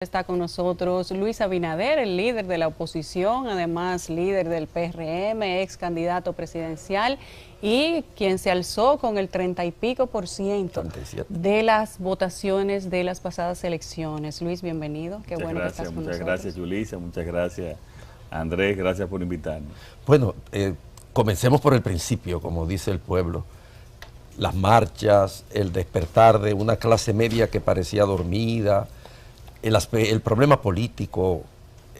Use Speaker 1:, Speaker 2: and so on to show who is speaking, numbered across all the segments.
Speaker 1: Está con nosotros Luis Abinader, el líder de la oposición, además líder del PRM, ex candidato presidencial y quien se alzó con el 30 y pico %
Speaker 2: 37.
Speaker 1: de las votaciones de las pasadas elecciones. Luis, bienvenido. Qué bueno que estás con nosotros.
Speaker 3: Muchas gracias, Yulisa. Muchas gracias, Andrés. Gracias por invitarnos.
Speaker 2: Bueno, comencemos por el principio, como dice el pueblo. Las marchas, el despertar de una clase media que parecía dormida, el problema político.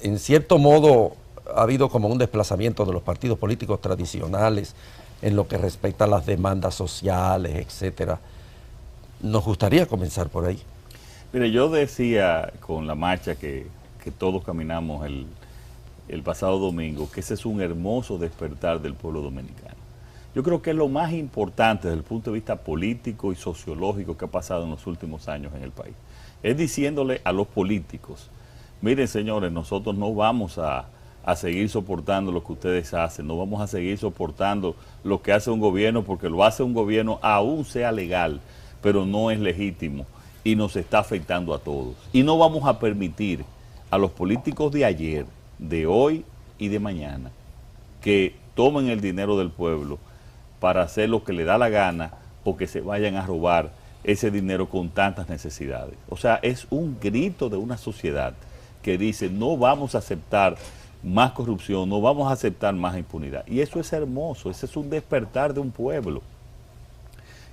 Speaker 2: En cierto modo ha habido como un desplazamiento de los partidos políticos tradicionales en lo que respecta a las demandas sociales, etcétera. Nos gustaría comenzar por ahí.
Speaker 3: Mire, yo decía con la marcha que todos caminamos el pasado domingo, que ese es un hermoso despertar del pueblo dominicano. Yo creo que es lo más importante desde el punto de vista político y sociológico que ha pasado en los últimos años en el país. Es diciéndole a los políticos, miren señores, nosotros no vamos a seguir soportando lo que ustedes hacen, no vamos a seguir soportando lo que hace un gobierno, porque lo hace un gobierno aún sea legal, pero no es legítimo y nos está afectando a todos. Y no vamos a permitir a los políticos de ayer, de hoy y de mañana, que tomen el dinero del pueblo para hacer lo que le da la gana o que se vayan a robar ese dinero con tantas necesidades. O sea, es un grito de una sociedad que dice, no vamos a aceptar más corrupción, no vamos a aceptar más impunidad. Y eso es hermoso, ese es un despertar de un pueblo.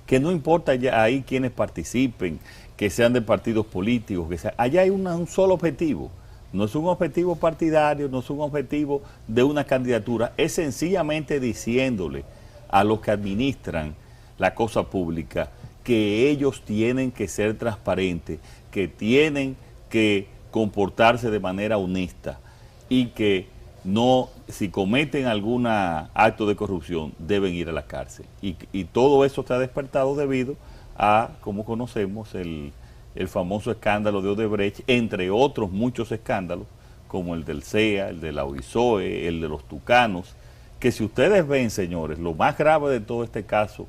Speaker 3: Que no importa ya ahí quienes participen, que sean de partidos políticos, que sea, allá hay un solo objetivo. No es un objetivo partidario, no es un objetivo de una candidatura, es sencillamente diciéndole a los que administran la cosa pública que ellos tienen que ser transparentes, que tienen que comportarse de manera honesta y que no, si cometen algún acto de corrupción, deben ir a la cárcel. Y todo eso está despertado debido a, como conocemos, el famoso escándalo de Odebrecht, entre otros muchos escándalos, como el del CEA, el de la OISOE, el de los Tucanos, que si ustedes ven, señores, lo más grave de todo este caso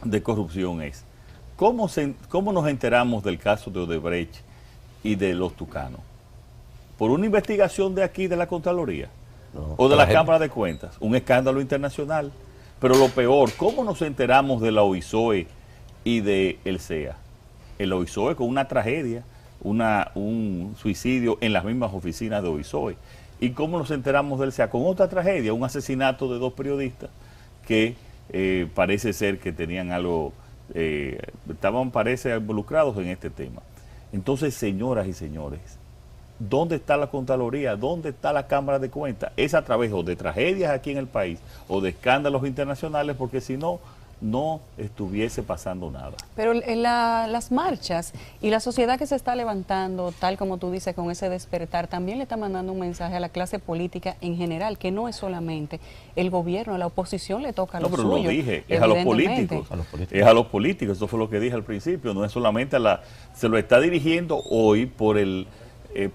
Speaker 3: de corrupción es cómo nos enteramos del caso de Odebrecht y de los Tucanos. Por una investigación de aquí, de la Contraloría, o de la Cámara de Cuentas, un escándalo internacional. Pero lo peor, ¿cómo nos enteramos de la OISOE y de el CEA? El OISOE con una tragedia, un suicidio en las mismas oficinas de OISOE. ¿Y cómo nos enteramos del CEA? Con otra tragedia, un asesinato de 2 periodistas que parece ser que tenían algo, parece, involucrados en este tema. Entonces, señoras y señores, ¿dónde está la Contraloría? ¿Dónde está la Cámara de Cuentas? Es a través o de tragedias aquí en el país o de escándalos internacionales, porque si no, no estuviese pasando nada.
Speaker 1: Pero las marchas y la sociedad que se está levantando, tal como tú dices, con ese despertar, también le está mandando un mensaje a la clase política en general, que no es solamente el gobierno, a la oposición le toca lo suyo.
Speaker 3: No, pero lo dije, es a los políticos. Es a los políticos, eso fue lo que dije al principio, no es solamente se lo está dirigiendo hoy por el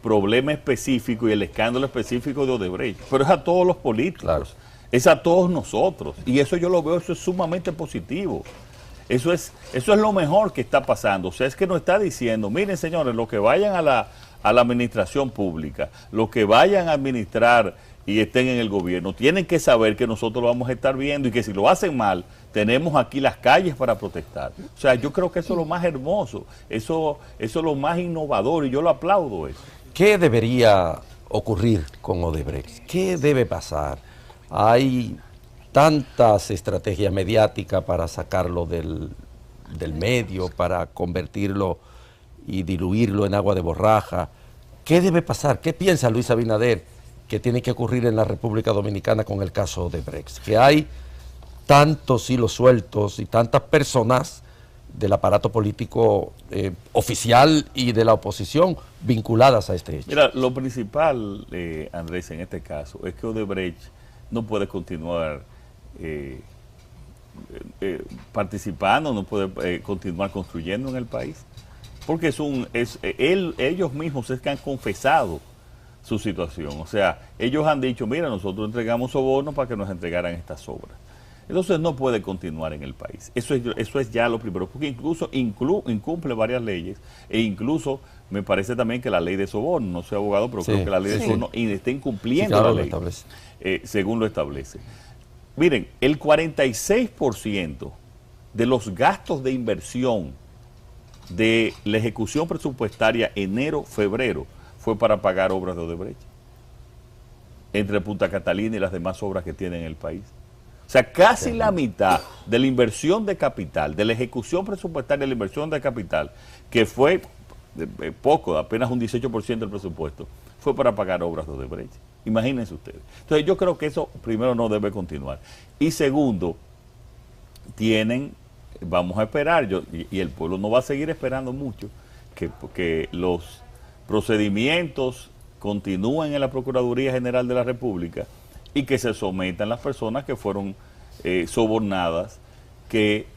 Speaker 3: problema específico y el escándalo específico de Odebrecht, pero es a todos los políticos. Claro. Es a todos nosotros, y eso yo lo veo, eso es sumamente positivo. Eso es lo mejor que está pasando. O sea, es que nos está diciendo, miren señores, los que vayan a la administración pública, los que vayan a administrar y estén en el gobierno, tienen que saber que nosotros lo vamos a estar viendo y que si lo hacen mal, tenemos aquí las calles para protestar. O sea, yo creo que eso es lo más hermoso, eso es lo más innovador, y yo lo aplaudo eso.
Speaker 2: ¿Qué debería ocurrir con Odebrecht? ¿Qué debe pasar? Hay tantas estrategias mediáticas para sacarlo del medio, para convertirlo y diluirlo en agua de borraja. ¿Qué debe pasar? ¿Qué piensa Luis Abinader que tiene que ocurrir en la República Dominicana con el caso Odebrecht? Que hay tantos hilos sueltos y tantas personas del aparato político oficial y de la oposición vinculadas a este hecho.
Speaker 3: Mira, lo principal, Andrés, en este caso, es que Odebrecht no puede continuar participando, no puede continuar construyendo en el país, porque ellos mismos es que han confesado su situación. O sea, ellos han dicho, mira, nosotros entregamos sobornos para que nos entregaran estas obras. Entonces no puede continuar en el país. Eso es ya lo primero, porque incluso incumple varias leyes e incluso me parece también que la ley de soborno, no soy abogado, pero creo que la ley de soborno está incumpliendo la ley, según lo establece. Miren, el 46% de los gastos de inversión de la ejecución presupuestaria enero-febrero fue para pagar obras de Odebrecht, entre Punta Catalina y las demás obras que tiene en el país. O sea, casi la mitad de la inversión de capital, de la ejecución presupuestaria de la inversión de capital, que fue poco, apenas un 18% del presupuesto, fue para pagar obras de Odebrecht. Imagínense ustedes. Entonces yo creo que eso primero no debe continuar. Y segundo, vamos a esperar, y el pueblo no va a seguir esperando mucho, que los procedimientos continúen en la Procuraduría General de la República y que se sometan las personas que fueron sobornadas, que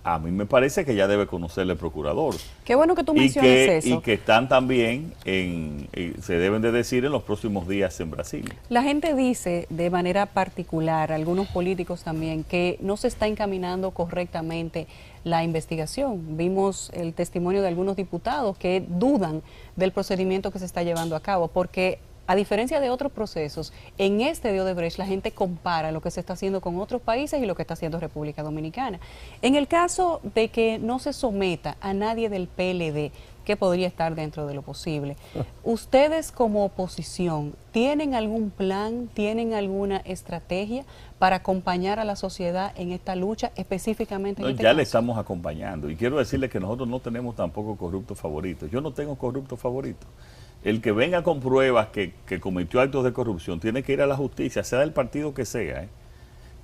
Speaker 3: a mí me parece que ya debe conocerle el procurador.
Speaker 1: Qué bueno que tú menciones eso.
Speaker 3: Y que están también, se deben de decir en los próximos días en Brasil.
Speaker 1: La gente dice de manera particular, algunos políticos también, que no se está encaminando correctamente la investigación. Vimos el testimonio de algunos diputados que dudan del procedimiento que se está llevando a cabo, porque a diferencia de otros procesos, en este de Odebrecht la gente compara lo que se está haciendo con otros países y lo que está haciendo República Dominicana. En el caso de que no se someta a nadie del PLD, que podría estar dentro de lo posible, ¿ustedes como oposición tienen algún plan, tienen alguna estrategia para acompañar a la sociedad en esta lucha, específicamente en este
Speaker 3: ya
Speaker 1: caso?
Speaker 3: le estamos acompañando. Y quiero decirle que nosotros no tenemos tampoco corruptos favoritos. Yo no tengo corruptos favoritos. El que venga con pruebas que cometió actos de corrupción tiene que ir a la justicia, sea del partido que sea.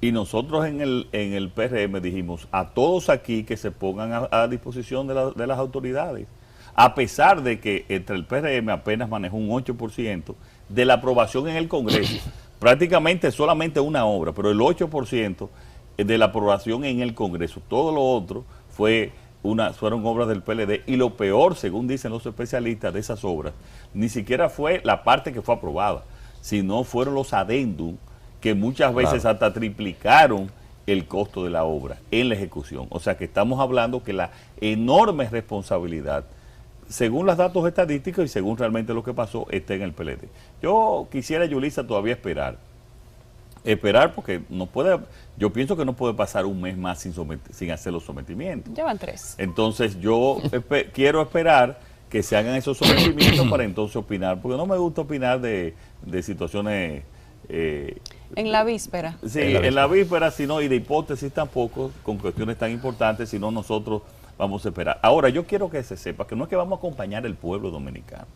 Speaker 3: Y nosotros en el PRM dijimos a todos aquí que se pongan a disposición de las autoridades. A pesar de que entre el PRM apenas manejó un 8% de la aprobación en el Congreso, prácticamente solamente una obra, pero el 8% de la aprobación en el Congreso, todo lo otro fueron obras del PLD, y lo peor, según dicen los especialistas de esas obras, ni siquiera fue la parte que fue aprobada, sino fueron los adendum que muchas veces hasta triplicaron el costo de la obra en la ejecución. O sea que estamos hablando que la enorme responsabilidad, según los datos estadísticos y según realmente lo que pasó, está en el PLD. Yo quisiera, Yulisa, todavía esperar porque yo pienso que no puede pasar un mes más sin hacer los sometimientos.
Speaker 1: Llevan 3.
Speaker 3: Entonces yo quiero esperar que se hagan esos sometimientos para entonces opinar, porque no me gusta opinar de situaciones...
Speaker 1: en la víspera.
Speaker 3: Sí, en la víspera, sino, y de hipótesis tampoco, con cuestiones tan importantes, sino nosotros vamos a esperar. Ahora, yo quiero que se sepa que no es que vamos a acompañar al pueblo dominicano.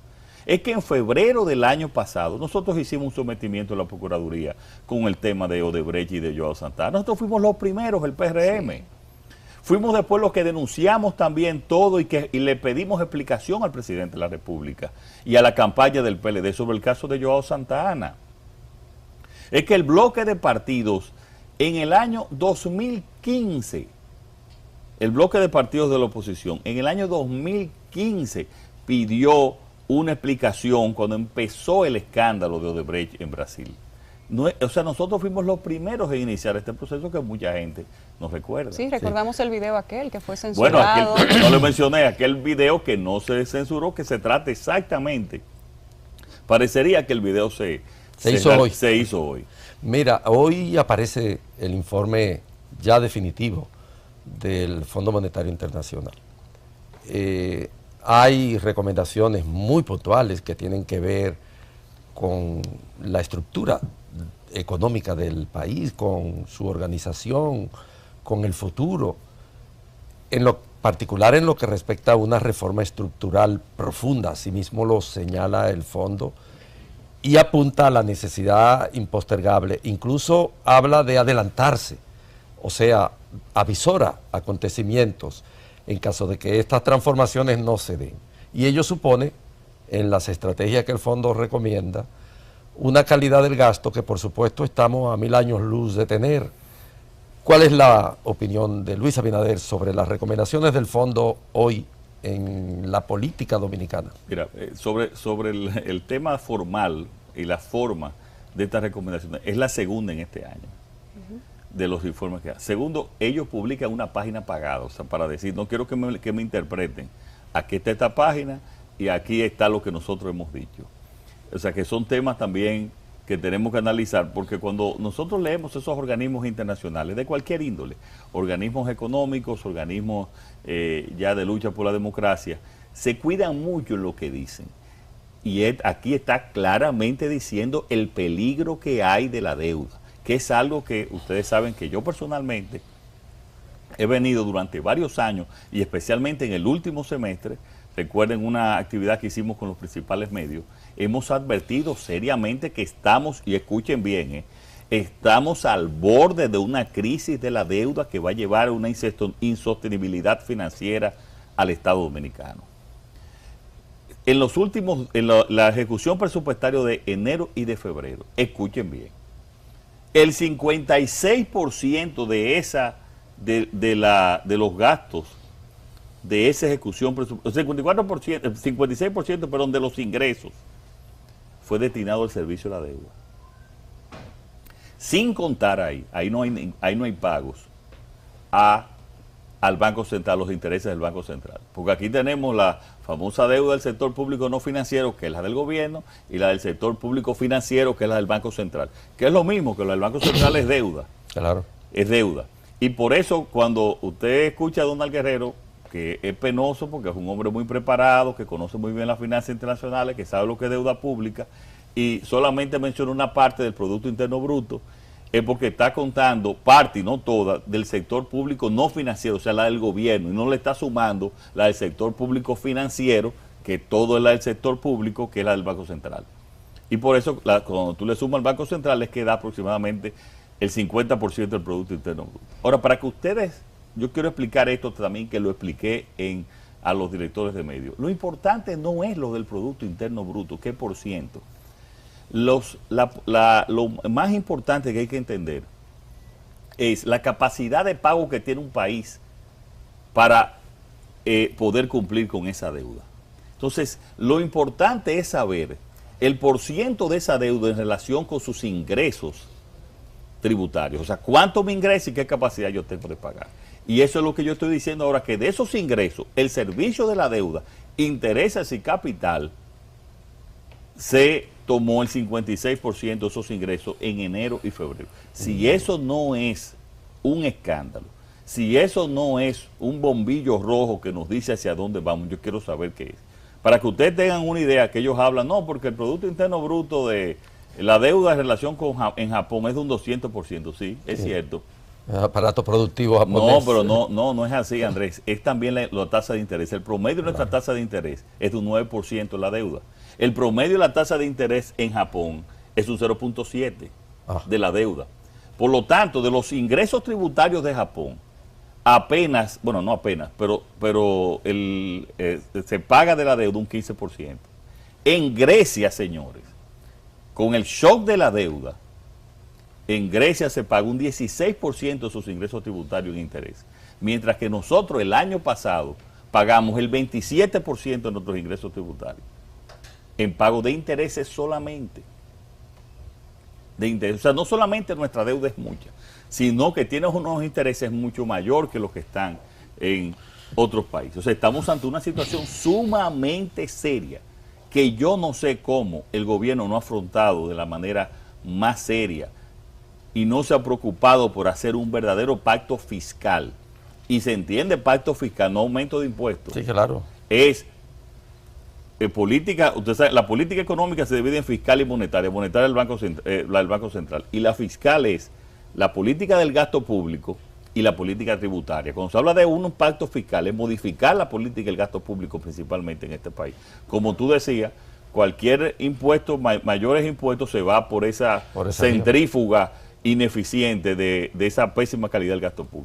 Speaker 3: Es que en febrero del año pasado nosotros hicimos un sometimiento a la Procuraduría con el tema de Odebrecht y de Joao Santana. Nosotros fuimos los primeros, el PRM. Sí. Fuimos después los que denunciamos también todo y le pedimos explicación al presidente de la República y a la campaña del PLD sobre el caso de Joao Santana. Es que el bloque de partidos en el año 2015, el bloque de partidos de la oposición, en el año 2015 pidió una explicación cuando empezó el escándalo de Odebrecht en Brasil. O sea, nosotros fuimos los primeros en iniciar este proceso que mucha gente nos recuerda.
Speaker 1: Sí, recordamos el video aquel que fue censurado.
Speaker 3: Bueno, no le mencioné, aquel video que no se censuró, que se trata exactamente. Parecería que el video se hizo hoy.
Speaker 2: Mira, hoy aparece el informe ya definitivo del Fondo Monetario Internacional. Hay recomendaciones muy puntuales que tienen que ver con la estructura económica del país, con su organización, con el futuro, en lo particular en lo que respecta a una reforma estructural profunda. Asimismo lo señala el fondo y apunta a la necesidad impostergable, incluso habla de adelantarse, o sea, avisora acontecimientos en caso de que estas transformaciones no se den. Y ello supone, en las estrategias que el fondo recomienda, una calidad del gasto que por supuesto estamos a 1000 años luz de tener. ¿Cuál es la opinión de Luis Abinader sobre las recomendaciones del fondo hoy en la política dominicana?
Speaker 3: Mira, sobre el tema formal y la forma de estas recomendaciones, es la segunda en este año. de los informes que hacen. Segundo, ellos publican una página pagada, o sea, para decir, no quiero que me interpreten, aquí está esta página y aquí está lo que nosotros hemos dicho. O sea, que son temas también que tenemos que analizar, porque cuando nosotros leemos esos organismos internacionales, de cualquier índole, organismos económicos, organismos ya de lucha por la democracia, se cuidan mucho en lo que dicen. Y aquí está claramente diciendo el peligro que hay de la deuda, que es algo que ustedes saben que yo personalmente he venido durante varios años, y especialmente en el último semestre, recuerden una actividad que hicimos con los principales medios, hemos advertido seriamente que estamos, y escuchen bien, estamos al borde de una crisis de la deuda que va a llevar a una insostenibilidad financiera al Estado Dominicano. En los últimos, la ejecución presupuestaria de enero y de febrero, escuchen bien, el 56% de los gastos de esa ejecución presupuestaria, 56%, perdón, de los ingresos fue destinado al servicio de la deuda. Sin contar ahí no hay pagos al Banco Central, los intereses del Banco Central. Porque aquí tenemos la famosa deuda del sector público no financiero, que es la del gobierno, y la del sector público financiero, que es la del Banco Central. Que es lo mismo, que la del Banco Central es deuda.
Speaker 2: Claro.
Speaker 3: Es deuda. Y por eso, cuando usted escucha a Donald Guerrero, que es penoso porque es un hombre muy preparado, que conoce muy bien las finanzas internacionales, que sabe lo que es deuda pública, y solamente menciona una parte del Producto Interno Bruto, es porque está contando parte, y no toda, del sector público no financiero, o sea, la del gobierno, y no le está sumando la del sector público financiero, que todo es la del sector público, que es la del Banco Central. Y por eso, cuando tú le sumas al Banco Central, es que da aproximadamente el 50% del Producto Interno Bruto. Ahora, para que ustedes, yo quiero explicar esto también, que lo expliqué a los directores de medios. Lo importante no es lo del Producto Interno Bruto, qué por ciento. Lo más importante que hay que entender es la capacidad de pago que tiene un país para poder cumplir con esa deuda. Entonces, lo importante es saber el porciento de esa deuda en relación con sus ingresos tributarios. O sea, cuánto me ingresa y qué capacidad yo tengo de pagar. Y eso es lo que yo estoy diciendo ahora, que de esos ingresos, el servicio de la deuda, intereses y capital, se tomó el 56% de esos ingresos en enero y febrero. Si eso no es un escándalo, si eso no es un bombillo rojo que nos dice hacia dónde vamos, yo quiero saber qué es. Para que ustedes tengan una idea, que ellos hablan, no, porque el Producto Interno Bruto de la deuda en relación en Japón es de un 200%, sí, es cierto.
Speaker 2: Aparato productivo japonés.
Speaker 3: No, pero no es así, Andrés. Es también la tasa de interés. El promedio de nuestra tasa de interés es de un 9% la deuda. El promedio de la tasa de interés en Japón es un 0.7% de la deuda. Por lo tanto, de los ingresos tributarios de Japón, apenas, bueno, no apenas, pero se paga de la deuda un 15%. En Grecia, señores, con el shock de la deuda, en Grecia se paga un 16% de sus ingresos tributarios en interés, mientras que nosotros el año pasado pagamos el 27% de nuestros ingresos tributarios en pago de intereses solamente. De intereses. O sea, no solamente nuestra deuda es mucha, sino que tiene unos intereses mucho mayor que los que están en otros países. O sea, estamos ante una situación sumamente seria que yo no sé cómo el gobierno no ha afrontado de la manera más seria y no se ha preocupado por hacer un verdadero pacto fiscal. Y se entiende pacto fiscal, no aumento de impuestos.
Speaker 2: Sí, claro.
Speaker 3: Es política, usted sabe, la política económica se divide en fiscal y monetaria. Monetaria es la del Banco Central. Y la fiscal es la política del gasto público y la política tributaria. Cuando se habla de un pacto fiscal, es modificar la política y el gasto público principalmente en este país. Como tú decías, cualquier impuesto, mayores impuestos, se va por esa centrífuga ineficiente de esa pésima calidad del gasto público.